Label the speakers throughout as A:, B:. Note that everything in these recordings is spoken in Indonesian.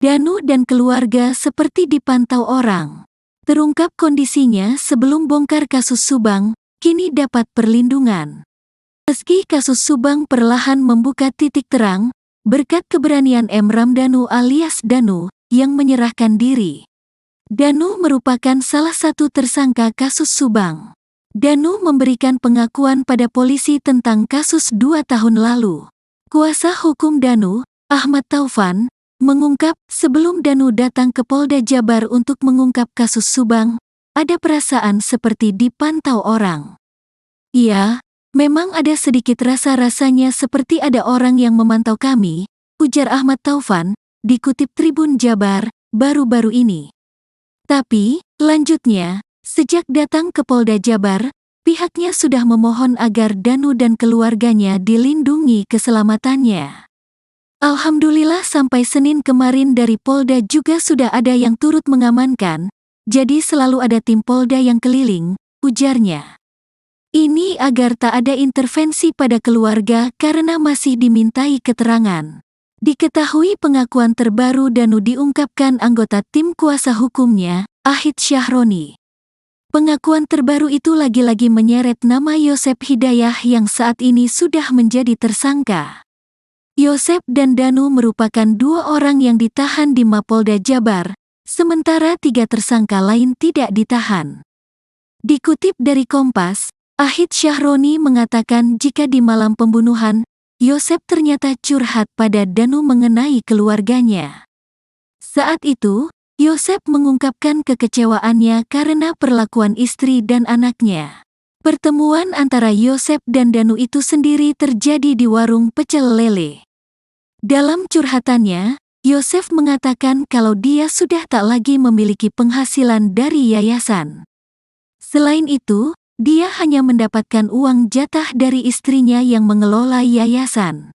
A: Danu dan keluarga seperti dipantau orang. Terungkap kondisinya sebelum bongkar kasus Subang, kini dapat perlindungan. Meski kasus Subang perlahan membuka titik terang, berkat keberanian M. Ramdhanu alias Danu, yang menyerahkan diri. Danu merupakan salah satu tersangka kasus Subang. Danu memberikan pengakuan pada polisi tentang kasus 2 tahun lalu. Kuasa hukum Danu, Ahmad Taufan, mengungkap sebelum Danu datang ke Polda Jabar untuk mengungkap kasus Subang, ada perasaan seperti dipantau orang. Iya, memang ada sedikit rasa-rasanya seperti ada orang yang memantau kami, ujar Ahmad Taufan, dikutip Tribun Jabar, baru-baru ini. Tapi, lanjutnya, sejak datang ke Polda Jabar, pihaknya sudah memohon agar Danu dan keluarganya dilindungi keselamatannya. Alhamdulillah sampai Senin kemarin dari Polda juga sudah ada yang turut mengamankan, jadi selalu ada tim Polda yang keliling, ujarnya. Ini agar tak ada intervensi pada keluarga karena masih dimintai keterangan. Diketahui pengakuan terbaru Danu diungkapkan anggota tim kuasa hukumnya, Ahid Syahroni. Pengakuan terbaru itu lagi-lagi menyeret nama Yosep Hidayah yang saat ini sudah menjadi tersangka. Yosep dan Danu merupakan 2 orang yang ditahan di Mapolda Jabar, sementara 3 tersangka lain tidak ditahan. Dikutip dari Kompas, Ahid Syahroni mengatakan jika di malam pembunuhan, Yosep ternyata curhat pada Danu mengenai keluarganya. Saat itu, Yosep mengungkapkan kekecewaannya karena perlakuan istri dan anaknya. Pertemuan antara Yosep dan Danu itu sendiri terjadi di warung pecel lele. Dalam curhatannya, Yosep mengatakan kalau dia sudah tak lagi memiliki penghasilan dari yayasan. Selain itu, dia hanya mendapatkan uang jatah dari istrinya yang mengelola yayasan.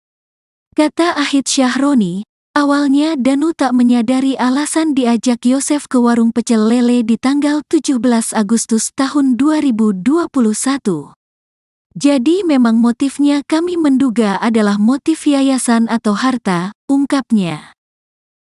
A: Kata Ahid Syahroni, awalnya Danu tak menyadari alasan diajak Yosep ke warung pecel lele di tanggal 17 Agustus tahun 2021. Jadi memang motifnya kami menduga adalah motif yayasan atau harta, ungkapnya.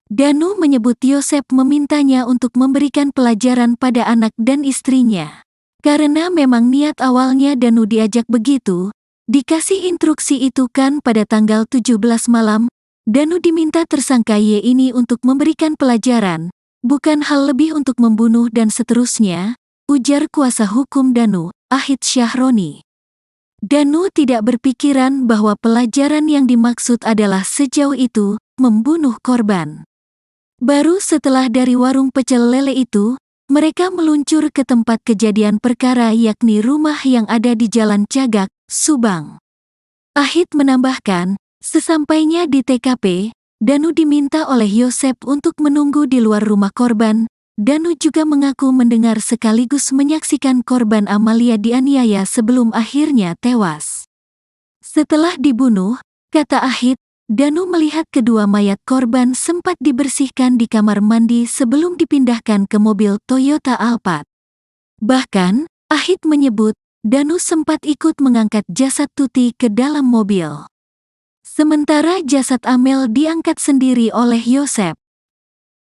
A: Danu menyebut Yosep memintanya untuk memberikan pelajaran pada anak dan istrinya. Karena memang niat awalnya Danu diajak begitu, dikasih instruksi itu kan pada tanggal 17 malam, Danu diminta tersangka Y ini untuk memberikan pelajaran, bukan hal lebih untuk membunuh dan seterusnya, ujar kuasa hukum Danu, Ahid Syahroni. Danu tidak berpikiran bahwa pelajaran yang dimaksud adalah sejauh itu, membunuh korban. Baru setelah dari warung pecel lele itu, mereka meluncur ke tempat kejadian perkara yakni rumah yang ada di Jalan Cagak, Subang. Ahid menambahkan, sesampainya di TKP, Danu diminta oleh Yosep untuk menunggu di luar rumah korban. Danu juga mengaku mendengar sekaligus menyaksikan korban Amalia dianiaya sebelum akhirnya tewas. Setelah dibunuh, kata Ahid, Danu melihat kedua mayat korban sempat dibersihkan di kamar mandi sebelum dipindahkan ke mobil Toyota Alphard. Bahkan, Ahid menyebut, Danu sempat ikut mengangkat jasad Tuti ke dalam mobil. Sementara jasad Amel diangkat sendiri oleh Yosep.